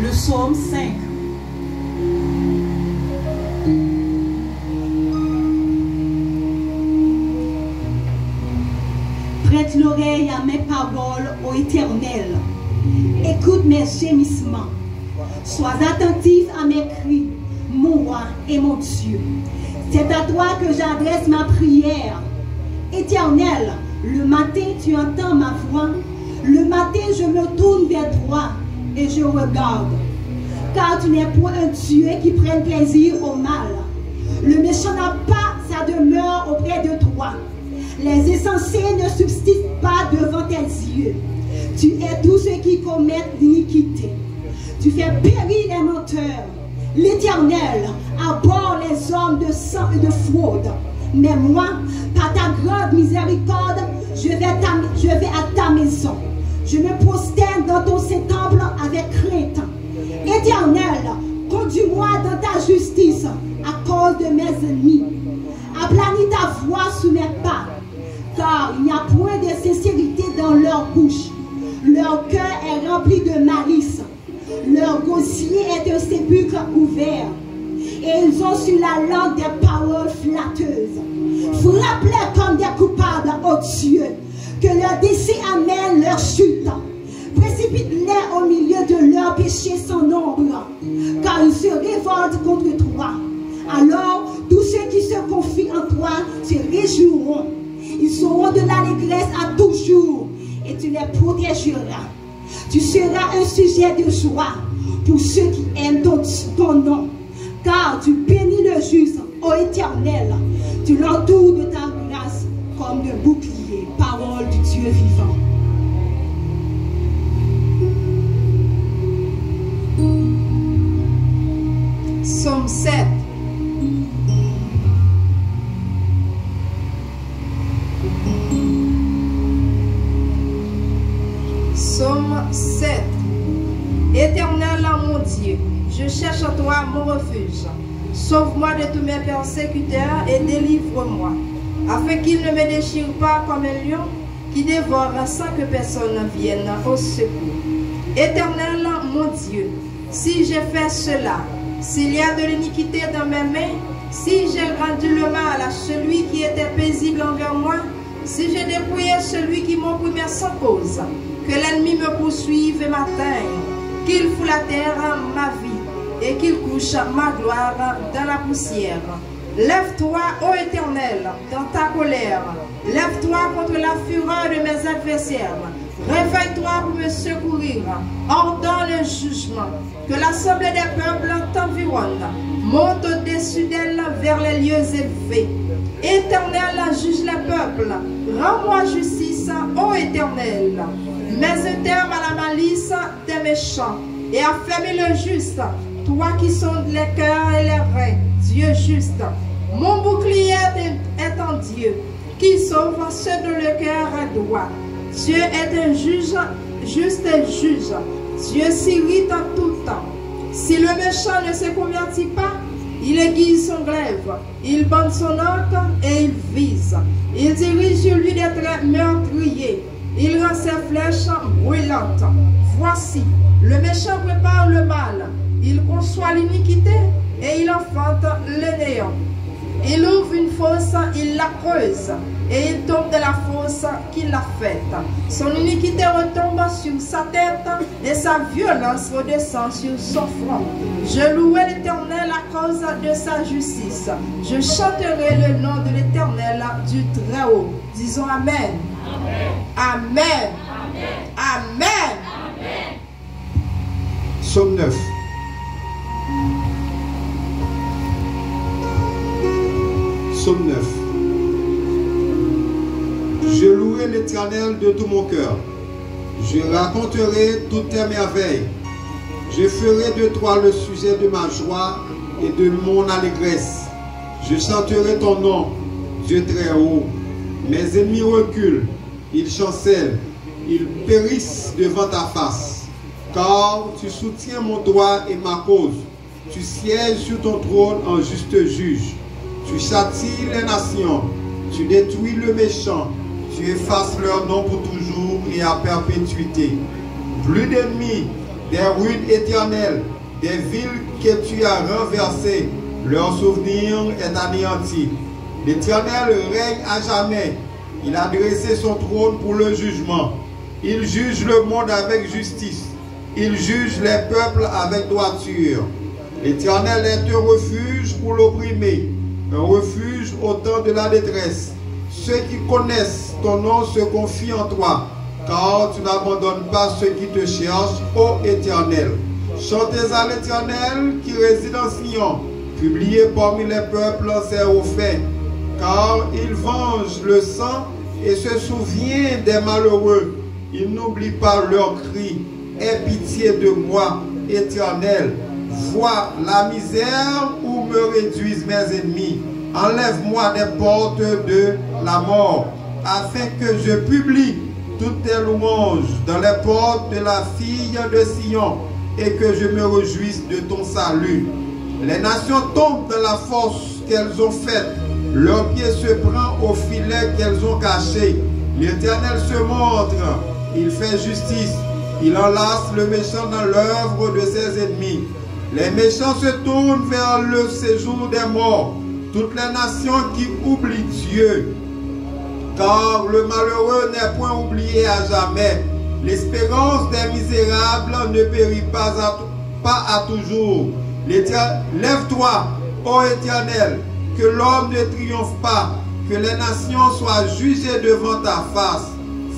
Le psaume 5. Prête l'oreille à mes paroles, ô Éternel. Écoute mes gémissements. Sois attentif à mes cris, mon roi et mon Dieu. C'est à toi que j'adresse ma prière. Éternel, le matin tu entends ma voix. Le matin je me tourne vers toi et je regarde. Car tu n'es point un Dieu qui prenne plaisir au mal. Le méchant n'a pas sa demeure auprès de toi. Les insensés ne subsistent pas devant tes yeux. Tu es tous ceux qui commettent l'iniquité. Tu fais périr les menteurs. L'Éternel abhorre les hommes de sang et de fraude. Mais moi, par ta grande miséricorde, je vais à ta maison. Je me prosterne dans ton Saint-Temple avec crainte. Éternel, conduis-moi dans ta justice à cause de mes ennemis. Aplanis ta voix sous mes pas, car il n'y a point de sincérité dans leur bouche. Leur cœur est rempli de malice. Leur gosier est un sépulcre ouvert. Et ils ont sur la langue des paroles flatteuses. Frappe-les comme des coupables, ô Dieu, que leur décès amène leur chute. Précipite-les au milieu de leurs péchés sans nombre, car ils se révoltent contre toi. Alors, tous ceux qui se confient en toi se réjouiront. Ils seront de l'allégresse à toujours, et tu les protégeras. Tu seras un sujet de joie pour ceux qui aiment ton nom, car tu bénis le juste, ô Éternel. Tu l'entoures de ta grâce comme de bouclier. Parole du Dieu vivant. Psaume 7. Psaume 7. Éternel, mon Dieu, je cherche à toi mon refuge. Sauve-moi de tous mes persécuteurs et délivre-moi, afin qu'ils ne me déchirent pas comme un lion qui dévore sans que personne vienne au secours. Éternel, mon Dieu, si j'ai fait cela, s'il y a de l'iniquité dans mes mains, si j'ai rendu le mal à celui qui était paisible envers moi, si j'ai dépouillé celui qui m'opprimait sans cause, que l'ennemi me poursuive et m'atteigne, qu'il foule à terre ma vie et qu'il couche ma gloire dans la poussière. Lève-toi, ô Éternel, dans ta colère. Lève-toi contre la fureur de mes adversaires. Réveille-toi pour me secourir. Ordonne le jugement. Que l'assemblée des peuples t'environne. Monte au-dessus d'elle vers les lieux élevés. Éternel, juge les peuples. Rends-moi justice, ô Éternel. Mets un terme à la malice des méchants et affermis le juste. Toi qui sondes les cœurs et les reins, Dieu juste. Mon bouclier est en Dieu, qui sauve ceux dont le cœur est droit. Dieu est un juge, juste et juge. Dieu s'irrite en tout temps. Si le méchant ne se convertit pas, il aiguise son glaive, il bande son arc et il vise. Il dirige sur lui des traits meurtriers. Il rend ses flèches brûlantes. Voici, le méchant prépare le mal. Il conçoit l'iniquité et il enfante le néant. Il ouvre une fosse, il la creuse, et il tombe de la fosse qu'il a faite. Son iniquité retombe sur sa tête, et sa violence redescend sur son front. Je louerai l'Éternel à cause de sa justice. Je chanterai le nom de l'Éternel du Très-Haut. Disons Amen. Amen. Amen. Amen. Amen. Psaume 9. Psaume 9. Je louerai l'Éternel de tout mon cœur. Je raconterai toutes tes merveilles. Je ferai de toi le sujet de ma joie et de mon allégresse. Je chanterai ton nom, Dieu très haut. Mes ennemis reculent, ils chancellent, ils périssent devant ta face. Car tu soutiens mon droit et ma cause. Tu sièges sur ton trône en juste juge. Tu châties les nations, tu détruis le méchant, tu effaces leur nom pour toujours et à perpétuité. Plus d'ennemis des ruines éternelles, des villes que tu as renversées. Leur souvenir est anéanti. L'Éternel règne à jamais. Il a dressé son trône pour le jugement. Il juge le monde avec justice. Il juge les peuples avec droiture. L'Éternel est un refuge pour l'opprimé, un refuge au temps de la détresse. Ceux qui connaissent ton nom se confient en toi, car tu n'abandonnes pas ceux qui te cherchent, ô Éternel. Chantez à l'Éternel qui réside en Sion. Publiez parmi les peuples ses hauts faits, car il venge le sang et se souvient des malheureux. Il n'oublie pas leurs cris. Aie pitié de moi, Éternel. Vois la misère où me réduisent mes ennemis. Enlève-moi des portes de la mort, afin que je publie toutes tes louanges dans les portes de la fille de Sion, et que je me réjouisse de ton salut. Les nations tombent dans la force qu'elles ont faite. Leur pied se prend au filet qu'elles ont caché. L'Éternel se montre. Il fait justice. Il enlace le méchant dans l'œuvre de ses ennemis. Les méchants se tournent vers le séjour des morts. Toutes les nations qui oublient Dieu. Car le malheureux n'est point oublié à jamais. L'espérance des misérables ne périt pas à toujours. Lève-toi, ô Éternel, que l'homme ne triomphe pas, que les nations soient jugées devant ta face.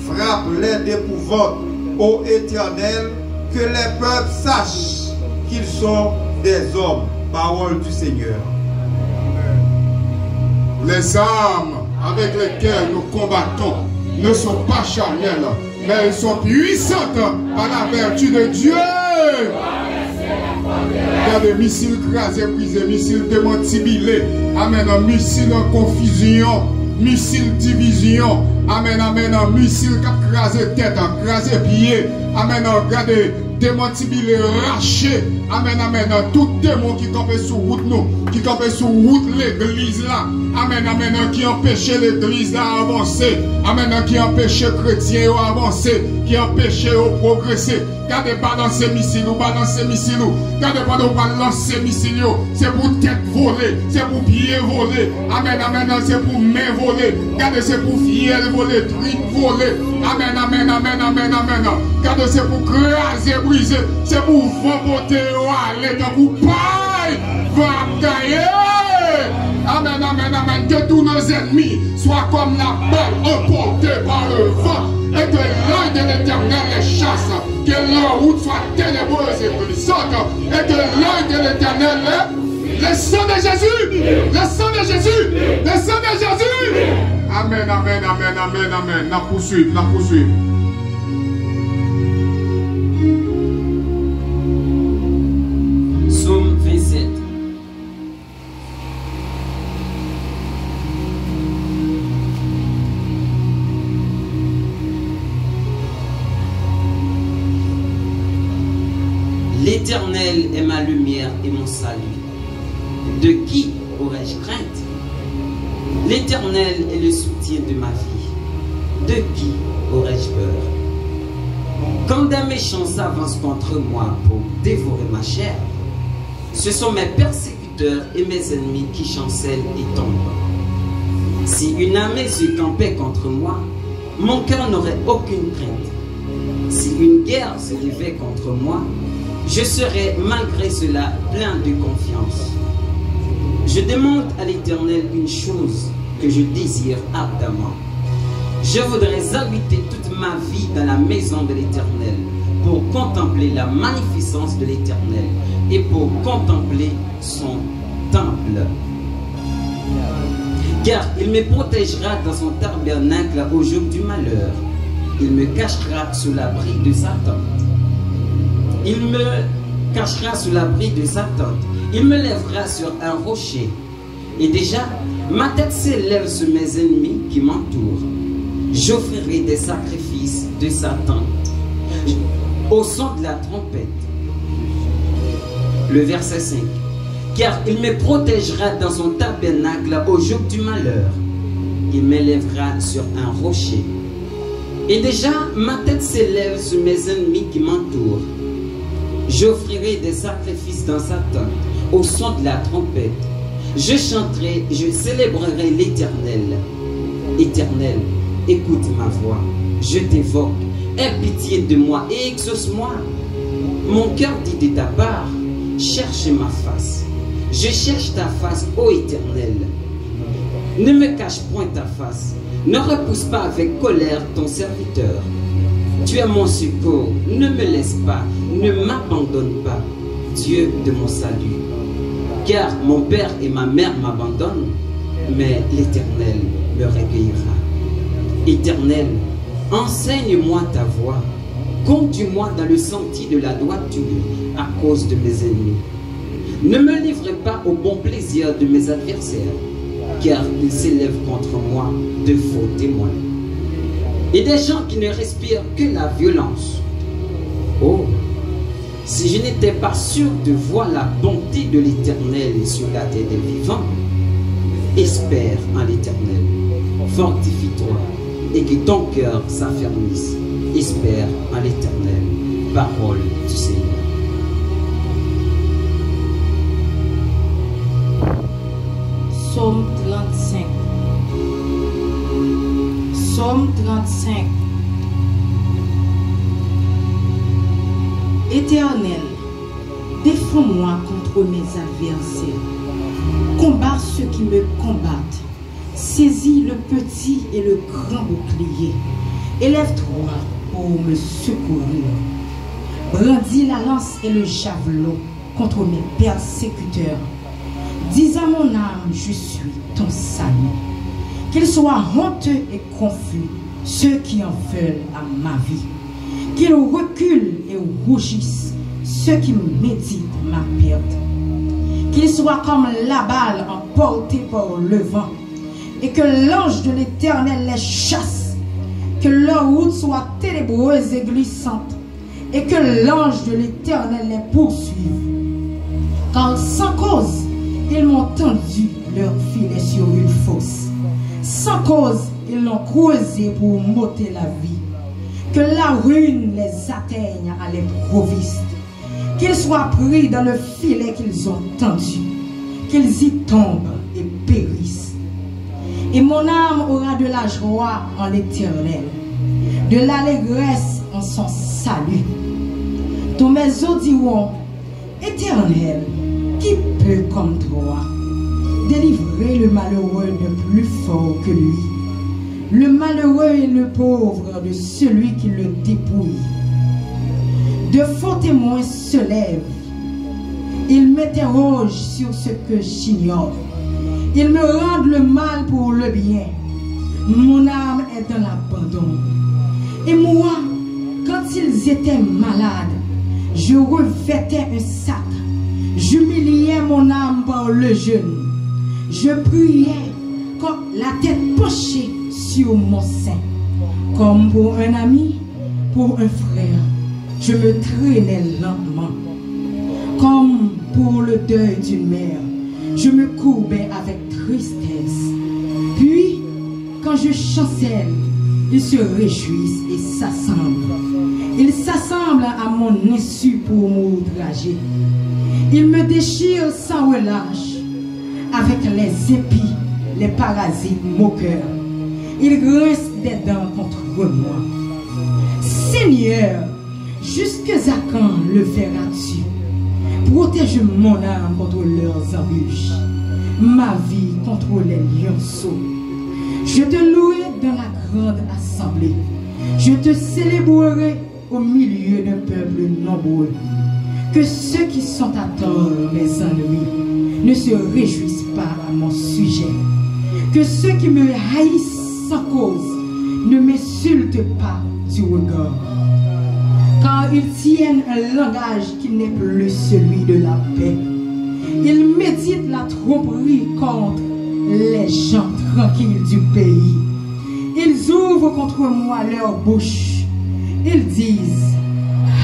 Frappe-les d'épouvante, ô Éternel, que les peuples sachent qu'ils sont des hommes. Parole du Seigneur. Les armes avec lesquelles nous combattons ne sont pas charnelles, mais elles sont puissantes par la vertu de Dieu. Il y a des missiles crasés, brisés, missiles démantibilés. Amen. Un missile en confusion, missile division. Amen, amen. Un missile qui a crasé tête, crasé pied. Amen. Regardez, démantibilé, raché. Amen, amen. Tout démon qui campait sur route nous, qui campait sur route l'église là. Amen, amen. Qui empêchait l'église là à avancer. Amen. Qui empêchait chrétiens à avancer, qui empêchait à progresser. Gardez balancer missile ou balancer missile ou. Gardez pas de lancer missile. C'est pour tête volée, c'est pour pied volé. Amen, amen. C'est pour main volée. Gardez, c'est pour fiel volé, tripe volé. Amen, amen, amen, amen, amen. Gardez, c'est pour craser, briser. C'est pour vent monter au aller dans vous paille. Va gagner. Amen, amen, amen. Que tous nos ennemis soient comme la balle emportée par le vent. Et que l'œil de l'Éternel les chasse. Que leur route soit ténébreuse et glissante. Et que l'œil de l'Éternel le sang de Jésus. Le sang de Jésus. Le sang de Jésus. Amen, amen, amen, amen, amen. La poursuivre, la poursuivre. Psaume 27. L'Éternel est ma lumière et mon salut. De qui aurais-je crainte? L'Éternel est le soutien de ma vie. De qui aurais-je peur? Quand des méchants s'avancent contre moi pour dévorer ma chair, ce sont mes persécuteurs et mes ennemis qui chancellent et tombent. Si une armée se campait contre moi, mon cœur n'aurait aucune crainte. Si une guerre se levait contre moi, je serai malgré cela plein de confiance. Je demande à l'Éternel une chose que je désire ardemment. Je voudrais habiter toute ma vie dans la maison de l'Éternel pour contempler la magnificence de l'Éternel et pour contempler son temple. Car il me protégera dans son tabernacle au jour du malheur. Il me cachera sous l'abri de sa tente. Il me cachera sous l'abri de sa tente. Il me lèvera sur un rocher. Et déjà, ma tête s'élève sur mes ennemis qui m'entourent. J'offrirai des sacrifices de sa tente au son de la trompette. Le verset 5. Car il me protégera dans son tabernacle au jour du malheur. Il m'élèvera sur un rocher. Et déjà, ma tête s'élève sur mes ennemis qui m'entourent. J'offrirai des sacrifices dans sa tente, au son de la trompette. Je chanterai, je célébrerai l'Éternel. Éternel, écoute ma voix, je t'évoque, aie pitié de moi et exauce-moi. Mon cœur dit de ta part, cherche ma face. Je cherche ta face, ô Éternel. Ne me cache point ta face, ne repousse pas avec colère ton serviteur. Tu es mon secours, ne me laisse pas, ne m'abandonne pas, Dieu de mon salut. Car mon père et ma mère m'abandonnent, mais l'Éternel me recueillera. Éternel, enseigne-moi ta voie, conduis-moi dans le sentier de la droiture à cause de mes ennemis. Ne me livre pas au bon plaisir de mes adversaires, car ils s'élèvent contre moi de faux témoins. Et des gens qui ne respirent que la violence. Oh, si je n'étais pas sûr de voir la bonté de l'Éternel sur la terre des vivants, espère en l'Éternel, fortifie-toi et que ton cœur s'affermisse. Espère en l'Éternel, parole du Seigneur. Psaume 35. Psaume 35. Éternel, défends-moi contre mes adversaires. Combat ceux qui me combattent. Saisis le petit et le grand bouclier. Élève-toi pour me secourir. Brandis la lance et le javelot contre mes persécuteurs. Dis à mon âme, je suis ton salut. Qu'ils soient honteux et confus, ceux qui en veulent à ma vie. Qu'ils reculent et rougissent, ceux qui méditent ma perte. Qu'ils soient comme la balle emportée par le vent, et que l'ange de l'Éternel les chasse. Que leur route soit ténébreuse et glissante, et que l'ange de l'Éternel les poursuive. Car sans cause, ils m'ont tendu leur filet sur une fosse. Sans cause, ils l'ont creusé pour m'ôter la vie. Que la ruine les atteigne à l'improviste. Qu'ils soient pris dans le filet qu'ils ont tendu. Qu'ils y tombent et périssent. Et mon âme aura de la joie en l'Éternel, de l'allégresse en son salut. Tous mes os diront, Éternel, qui peut comme toi délivrer le malheureux de plus fort que lui, le malheureux et le pauvre de celui qui le dépouille? De faux témoins se lèvent, ils m'interrogent sur ce que j'ignore, ils me rendent le mal pour le bien. Mon âme est dans l'abandon. Et moi, quand ils étaient malades, je revêtais un sac. J'humiliais mon âme par le genou. Je priais comme la tête penchée sur mon sein. Comme pour un ami, pour un frère, je me traînais lentement. Comme pour le deuil d'une mère, je me courbais avec tristesse. Puis, quand je chancelle, ils se réjouissent et s'assemblent. Ils s'assemblent à mon insu pour m'outrager. Ils me déchirent sans relâche. Avec les épis, les parasites moqueurs, ils grincent des dents contre moi. Seigneur, jusqu'à quand le feras-tu? Protège mon âme contre leurs embûches, ma vie contre les lionceaux. Je te louerai dans la grande assemblée. Je te célébrerai au milieu d'un peuple nombreux. Que ceux qui sont à tort, mes ennemis, ne se réjouissent pas à mon sujet. Que ceux qui me haïssent sans cause ne m'insultent pas du regard. Car ils tiennent un langage qui n'est plus celui de la paix. Ils méditent la tromperie contre les gens tranquilles du pays. Ils ouvrent contre moi leur bouche. Ils disent,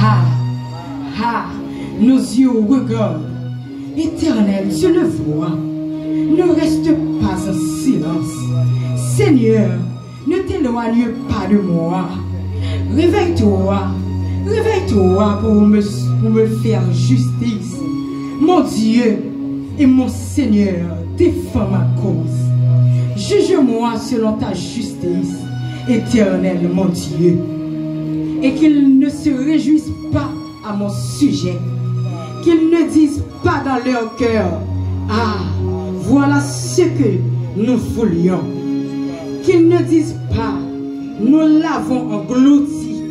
ah, ah, nos yeux regardent. Éternel, tu le vois. Ne reste pas en silence. Seigneur, ne t'éloigne pas de moi. Réveille-toi, Réveille-toi pour me faire justice. Mon Dieu et mon Seigneur, défends ma cause. Juge-moi selon ta justice, Éternel mon Dieu. Et qu'ils ne se réjouissent pas à mon sujet. Qu'ils ne disent pas dans leur cœur, ah, voilà ce que nous voulions. Qu'ils ne disent pas, nous l'avons englouti.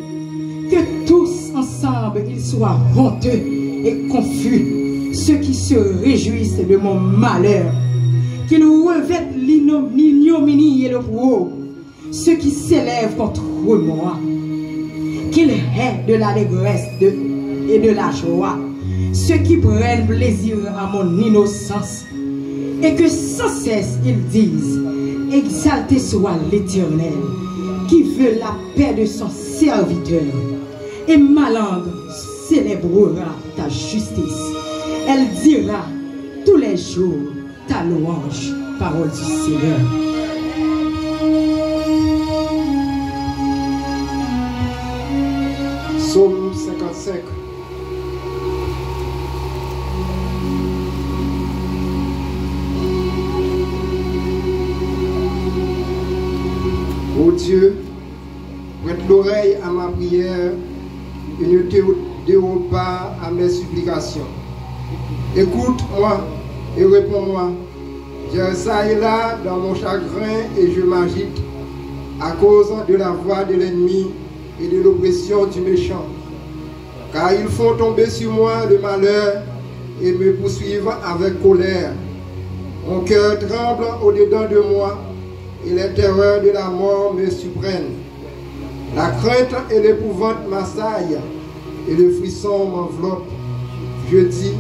Que tous ensemble ils soient honteux et confus, ceux qui se réjouissent de mon malheur. Qu'ils revêtent l'ignominie et le pro, ceux qui s'élèvent contre moi. Qu'ils aient de l'allégresse et de la joie, ceux qui prennent plaisir à mon innocence. Et que sans cesse ils disent, exalté soit l'Éternel, qui veut la paix de son serviteur. Et ma langue célébrera ta justice. Elle dira tous les jours ta louange, parole du Seigneur. Psaume 55. Ô Dieu, prête l'oreille à ma prière et ne dérobe pas à mes supplications. Écoute-moi et réponds-moi. J'ai ça et là dans mon chagrin et je m'agite à cause de la voix de l'ennemi et de l'oppression du méchant. Car ils font tomber sur moi le malheur et me poursuivent avec colère. Mon cœur tremble au-dedans de moi et les terreurs de la mort me surprennent. La crainte et l'épouvante m'assaillent et le frisson m'enveloppe. Je dis,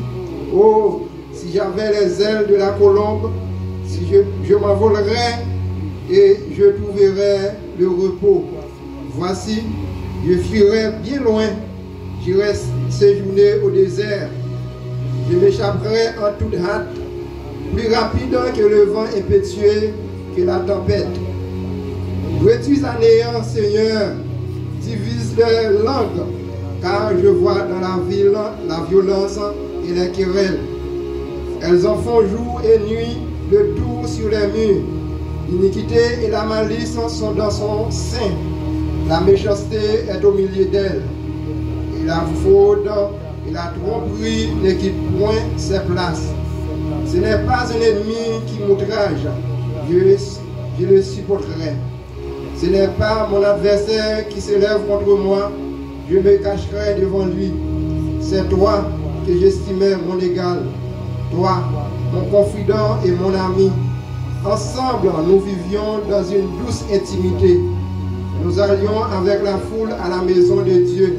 oh, si j'avais les ailes de la colombe, si je m'envolerais et je trouverais le repos. Voici, je fuirais bien loin, j'irais séjourner au désert. Je m'échapperai en toute hâte, plus rapide que le vent impétueux, que la tempête. Réduis à néant, Seigneur, divise les langues, car je vois dans la ville la violence et les querelles. Elles en font jour et nuit, le tour sur les murs. L'iniquité et la malice sont dans son sein. La méchanceté est au milieu d'elle. Et la fraude et la tromperie ne quittent point ses places. Ce n'est pas un ennemi qui m'outrage, je le supporterai. Ce n'est pas mon adversaire qui s'élève contre moi, je me cacherai devant lui. C'est toi que j'estimais mon égal, toi, mon confident et mon ami. Ensemble, nous vivions dans une douce intimité. Nous allions avec la foule à la maison de Dieu.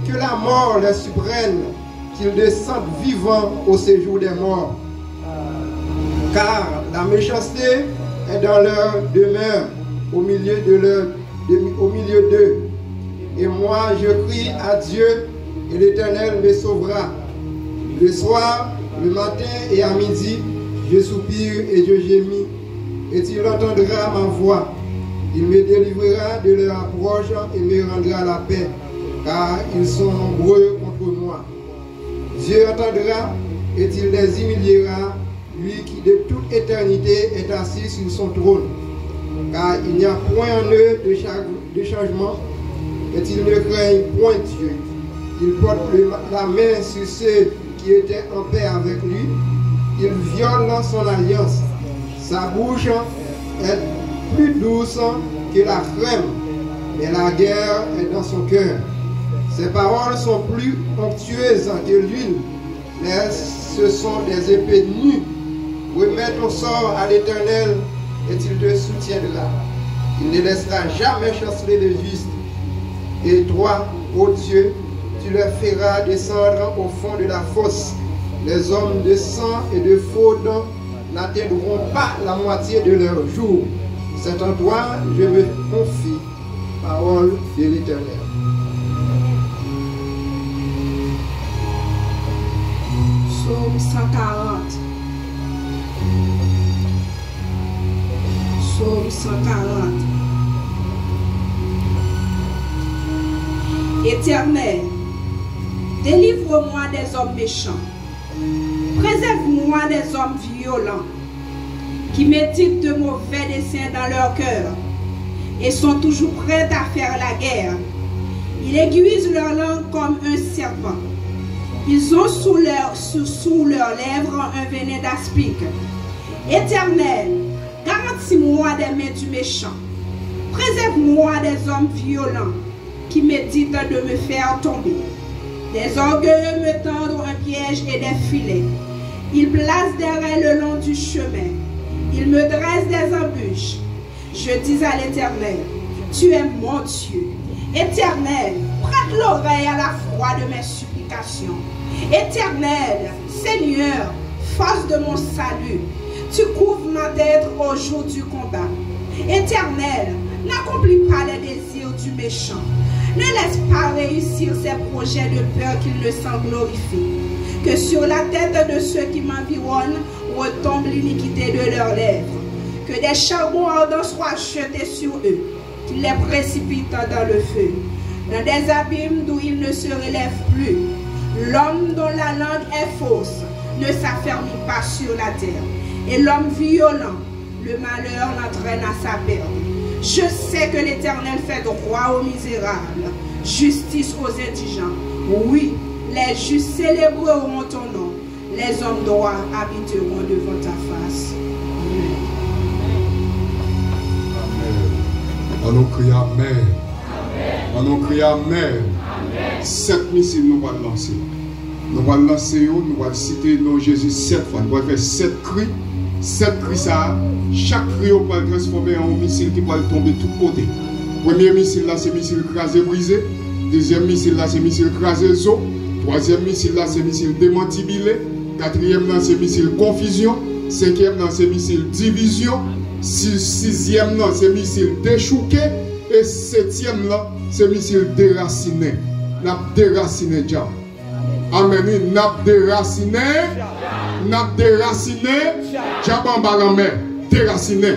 Que la mort les surprenne, qu'ils descendent vivants au séjour des morts. Car la méchanceté est dans leur demeure, au milieu d'eux. Et moi, je crie à Dieu, et l'Éternel me sauvera. Le soir, le matin et à midi, je soupire et je gémis. Et il entendra ma voix. Il me délivrera de leur approche et me rendra la paix, car ils sont nombreux contre moi. Dieu entendra et il les humiliera, lui qui de toute éternité est assis sur son trône. Car il n'y a point en eux de changement, et ils ne craignent point Dieu. Il porte la main sur ceux qui étaient en paix avec lui. Il viole son alliance. Sa bouche est plus douce que la crème, mais la guerre est dans son cœur. Ses paroles sont plus onctueuses que l'huile, mais ce sont des épées nues. Remets ton sort à l'Éternel et il te soutiendra. Il ne laissera jamais chanceler le juste. Et toi, ô Dieu, tu les feras descendre au fond de la fosse. Les hommes de sang et de fraude n'atteindront pas la moitié de leur jour. C'est en toi je me confie, parole de l'Éternel. Psaume 140. Psaume 140. Éternel, délivre-moi des hommes méchants. Préserve-moi des hommes violents qui méditent de mauvais desseins dans leur cœur et sont toujours prêts à faire la guerre. Ils aiguisent leur langue comme un serpent. Ils ont sous leurs lèvres un venin d'aspic. Éternel, garantis-moi des mains du méchant. Préserve-moi des hommes violents qui méditent de me faire tomber. Des orgueilleux me tendent un piège et des filets. Ils placent des raies le long du chemin. Ils me dressent des embûches. Je dis à l'Éternel, tu es mon Dieu. Éternel, prête l'oreille à la voix de mes supplications. Éternel, Seigneur, force de mon salut, tu couvres ma tête au jour du combat. Éternel, n'accomplis pas les désirs du méchant. Ne laisse pas réussir ses projets de peur qu'il ne s'en glorifie. Que sur la tête de ceux qui m'environnent retombe l'iniquité de leurs lèvres. Que des charbons ardents soient jetés sur eux, qu'il les précipite dans le feu, dans des abîmes d'où ils ne se relèvent plus. L'homme dont la langue est fausse ne s'affermit pas sur la terre, et l'homme violent, le malheur l'entraîne à sa perte. Je sais que l'Éternel fait droit aux misérables, justice aux indigents. Oui, les justes célébreront ton nom, les hommes droits habiteront devant ta face. On nous crie Amen. On nous crie Amen. 7 missiles nous allons lancer. Nous allons lancer, nous allons citer nos Jésus 7 fois. Nous allons faire 7 cris. 7 cris ça. Chaque cri va transformer en un missile qui va tomber de tous côtés. Premier missile là, c'est missile crasé brisé. Deuxième missile là, c'est missile crasé zo. Troisième missile là, c'est missile démantibilé. Quatrième là, c'est missile confusion. Cinquième là, c'est missile division. Sixième là, c'est missile déchouqué. Et septième là, c'est missile déraciné. N'a déraciné déjà. Amen. N'a déraciné. N'a déraciné. Diable en bas en mer. Déraciné.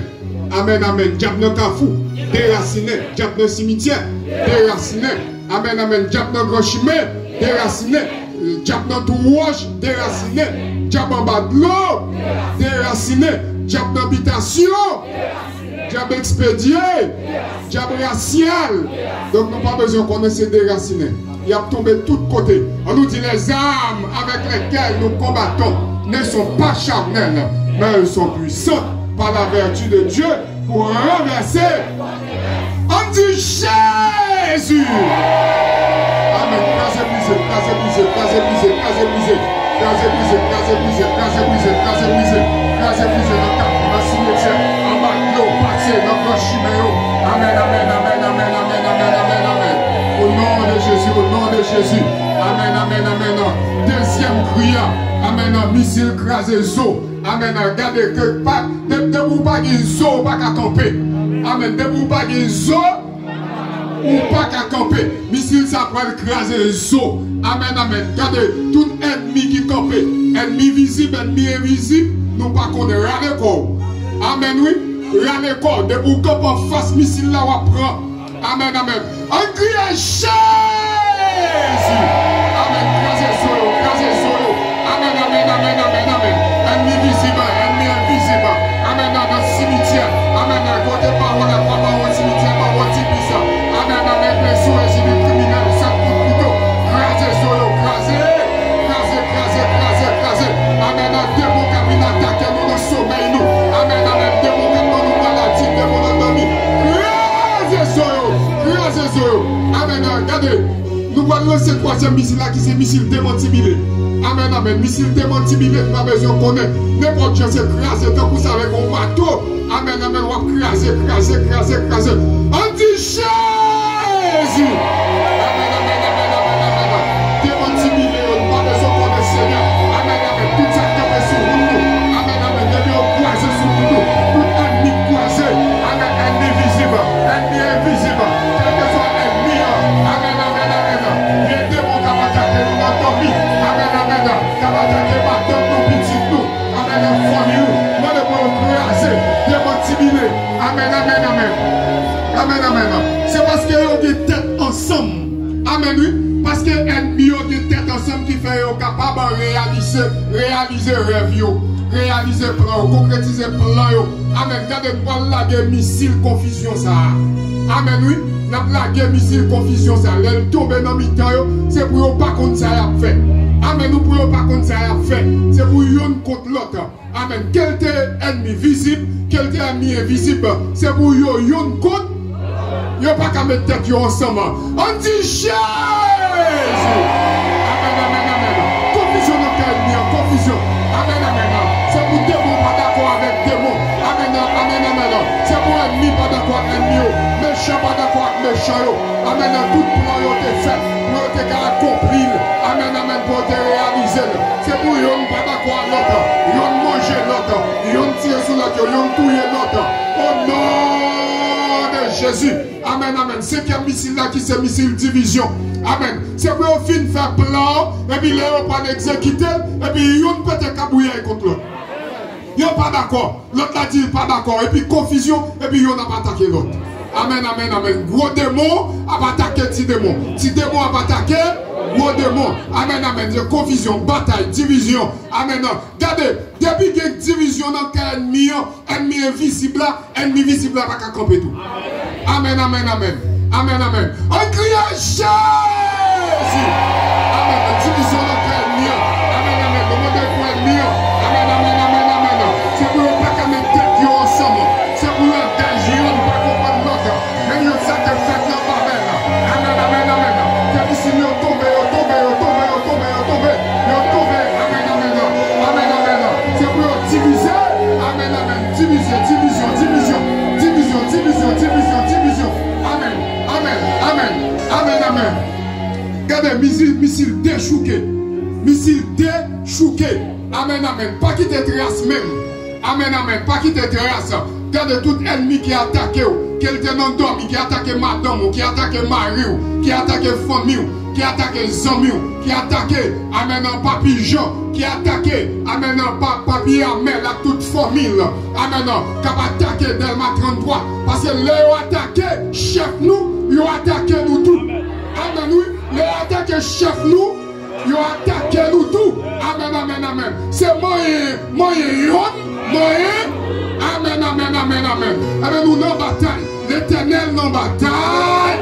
Amen. Amen. Diable dans Kafou. Déraciné. Diable dans cimetière. Déraciné. Amen. Amen. Diable dans grand chemin. Déraciné. Diable dans tout rouge. Déraciné. Diable en bas de l'eau. Déraciné. Diable d'habitation. Diable expédié. Diable racial. Donc nous n'avons pas besoin qu'on essaie de déraciner. Il a tombé de tous côtés. On nous dit les armes avec lesquelles nous combattons ne sont pas charnelles, mais elles sont puissantes par la vertu de Dieu pour renverser. On dit Jésus. Amen. Crasez, brisez, crasez, brisez, crasez, brisez, crasez, brisez, crasez, brisez, crasez, brisez, crasez, brisez, crasez, brisez, crasez, brisez, dans le cimetière, en bas de l'eau, passez dans le chiméo. Amen, amen, amen, amen, amen, amen, amen, amen. Au nom de Jésus, au nom de Jésus. Amen, amen, amen. Deuxième prière. Amen, missile crasé zo. Amen, regardez que pas de vous pas de zo, pas qu'à camper. Amen, de vous pas de zo, ou pas qu'à camper. Missile ça prend craser zo. Amen, amen. Regardez, tout ennemi qui campe, ennemi visible, ennemi invisible, nous pas qu'on est râle corps. Amen, oui. Râle corps, de vous camper en face, missile là, on prend. Amen, amen. On crie à Jésus. Amen, crasez zo, crasez zo. Amen, amen, amen, amen, amen. Ennemi visible, ennemi invisible. Amen, dans le cimetière. Amen, côté parole, parole, cimetière, parole, puissant. Amen, amen, les souhaits, c'est des criminels, ça pour couteau. Crasez solo, crasez, crasez, crasez, crasez, crasez. Amen, démon qui vient attaquer nous dans le sommeil, nous. Amen, amen, démon qui vient nous maladie, démon dans nos nuits. Crasez solo, crasez solo. Amen, regardez. Nous allons lancer le troisième missile là qui c'est missile démantibilé. Amen, amen. Missile démantibilé, nous avons besoin de connaître. N'importe qui s'est crasé, tant que ça avec un bateau. Amen, amen. On va craser, craser, craser, craser. On dit Jésus. Amen, amen, amen, amen, amen. Démantibilé, on n'a pas besoin de connaître Seigneur. Amen, amen. Tout ça qui est sur nous. Amen, amen. Devez on croiser sur nous. Tout ennemi croisé. Amen, ennemi visible. Ennemi invisible. Quel que soit l'ennemi. Amen, amen, amen. Les démons qui vont attaquer nous dans ton vie. Amen, amen. Qui vont attaquer ma tante, nos petits nous. Amen, amen. Famille nous. Moi, de pour croiser. Démantibilé. Amen, amen, amen. Amen, amen. C'est parce qu'ils ont des têtes ensemble. Amen, oui. Parce que l'ennemi a des têtes ensemble qui fait capable de réaliser rêve, réaliser plan, concrétiser plan. Amen. Regardez, nous la guerre missile confusion ça. Amen, oui. Nous la guerre missile confusion ça. Elle tombe dans le temps, c'est pour pas qu'on ça a fait. Amen, nous pouvons pas contre ça a fait. C'est pour yon contre l'autre. Amen. Quel est ennemi visible, quel est ennemi invisible, c'est pour yon contre. Yon pas qu'à mettre tête ensemble. On dit Jésus. Amen, amen, amen. Confusion dans quel ennemi, confusion. Amen, amen. C'est pour démon pas d'accord avec démon. Amen, amen, amen. C'est pour ennemi pas d'accord avec ennemi. Méchant pas d'accord avec méchant. Amen, tout plan yon te fait. Pour te accomplir. Amen, amen, pour te réaliser. C'est pour yon pas d'accord avec l'autre. Yon manger l'autre. Yon tirer sur l'autre. Yon touiller l'autre. Oh non de Jésus. Amen, amen. C'est quel missile là qui c'est missile division. Amen. C'est pour au fin faire plan. Et puis là, on pas l'exécuter. Et puis yon peut te cabouiller contre l'autre. Yon pas d'accord. L'autre a dit pas d'accord. Et puis confusion. Et puis yon n'a pas attaqué l'autre. Amen, amen, amen. Gros démon a pas attaqué petit démon. Petit démon a pas attaqué gros démon. Amen, amen. De confusion, bataille, division. Amen. Regardez, depuis qu'il y a une division dans l'ennemi, ennemi invisible là, ennemi visible là, pas qu'à camper tout. Amen, amen, amen. Amen, amen. On crie à Jésus. Amen. Division dans l'ennemi. Amen, amen. Le monde est pour l'ennemi. Amen, amen, amen, amen. C'est pour ne pas qu'à mettre tête ensemble. C'est pour un danger, on ne pas comprendre l'autre. Mais il y a ça qui fait dans la Babel. Amen, amen, amen. C'est ici, ils ont tombé. Amen, amen. Amen, amen. C'est pour diviser. Amen, amen. Division. Amen, amen, amen. Amen, amen. Regardez, missile déchouqué. Amen, amen. Pas quitter trace même. Amen, amen. Pas quitter trace. Regardez tout ennemi qui a attaqué. Quelqu'un n'a dormi, qui a attaqué madame, qui a attaqué mari, qui a attaqué famille, qui a attaqué amis, qui a attaqué, amen, un papi Jean, qui a attaqué, amen, un papi Amel, à toute famille, amen, qui a attaqué Delma 33, parce que les ont attaqué chef nous, ils ont attaqué nous tout. Amen, oui, les ont attaqué chef nous, ils ont attaqué nous tout. Amen, amen, amen. C'est moyen. Amen, amen, amen, amen. Amen, nous dans bataille. L'Éternel dans bataille.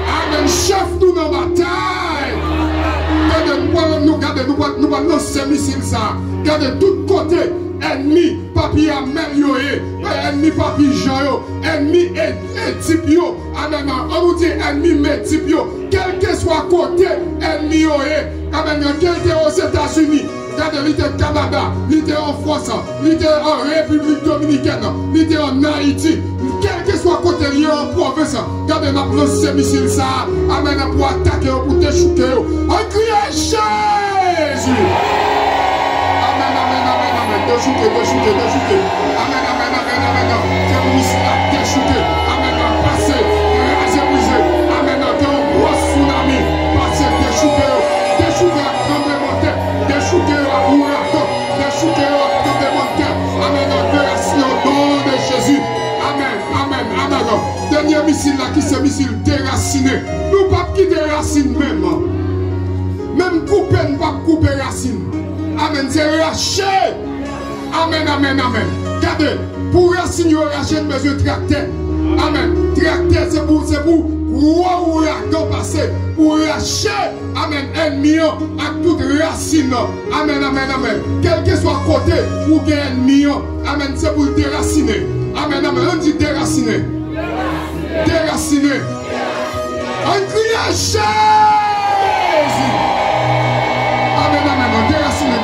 Amen, chef nous dans bataille. Nous allons lancer missile ça. Regardez tout côté. Ennemi, papi amélioré. Ennemi, papi Jean. Ennemi étipio. Amen, on nous dit ennemi métipio. Quel que soit côté, ennemi amen, quel que soit aux États-Unis. Regardez, il était au Canada, il était en France, il était en République Dominicaine, il était en Haïti. Quel que soit côté lié en province, regardez, on a lancé missile ça. Amen, pour attaquer, pour déchouquer. On crie à Jésus. Amen, amen, amen, amen. Déchouquer. Amen, amen, amen, amen. C'est pour missile à déchouquer. Amen, passer, raser, briser. Amen, un gros tsunami. Passer, déchouquer. Déchouquer à tremblement de terre. Déchouquer à ouragan. Déchouquer à tremblement de terre. Amen, opération au nom de Jésus. Amen, amen, amen. Dernier missile là qui c'est missile déraciné. Nous pas qui déracine même. Même couper, nous pas couper racine. Amen, c'est raché. Amen, amen, amen. Regardez, pour racine, racher, besoin de tracteur. Amen. Tracteur, c'est pour gros ouragan passer. Pour racher, amen, ennemi, à toute racine. Amen, amen, amen. Quel que soit côté, ou quel ennemi, amen, c'est pour déraciner. Amen, amen. On dit déraciner. Déraciner. On crie à Jésus. Amen, amen. Déraciner.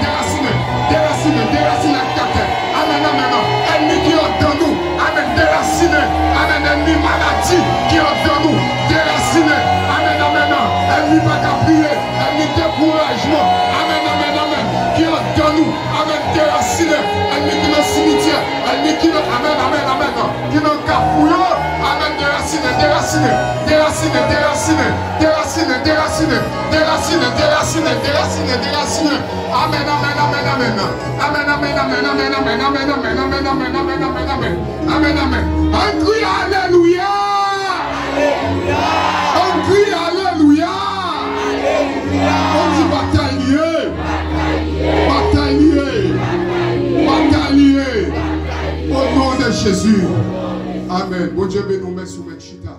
Amen, amen. Ennemi qui est dans nous. Amen, déraciner. Amen, ennemi maladie qui est dans nous. Déraciner. Amen, amen. Ennemi pas qu'à prier. Ennemi découragement. Amen, amen, amen. Qui est dans nous. Amen, déraciner. Ennemi qui est dans le cimetière. Ennemi qui est, amen, amen, amen. Qui est dans le capouillon. Amen, déraciner. Amen, amen, amen, amen. Amen, amen, amen, amen, amen, amen, amen, amen, amen, amen, amen, amen. Amen, amen. On crie alléluia. On crie alléluia. Jésus. Amen. Bon Dieu, nous merci, Chita.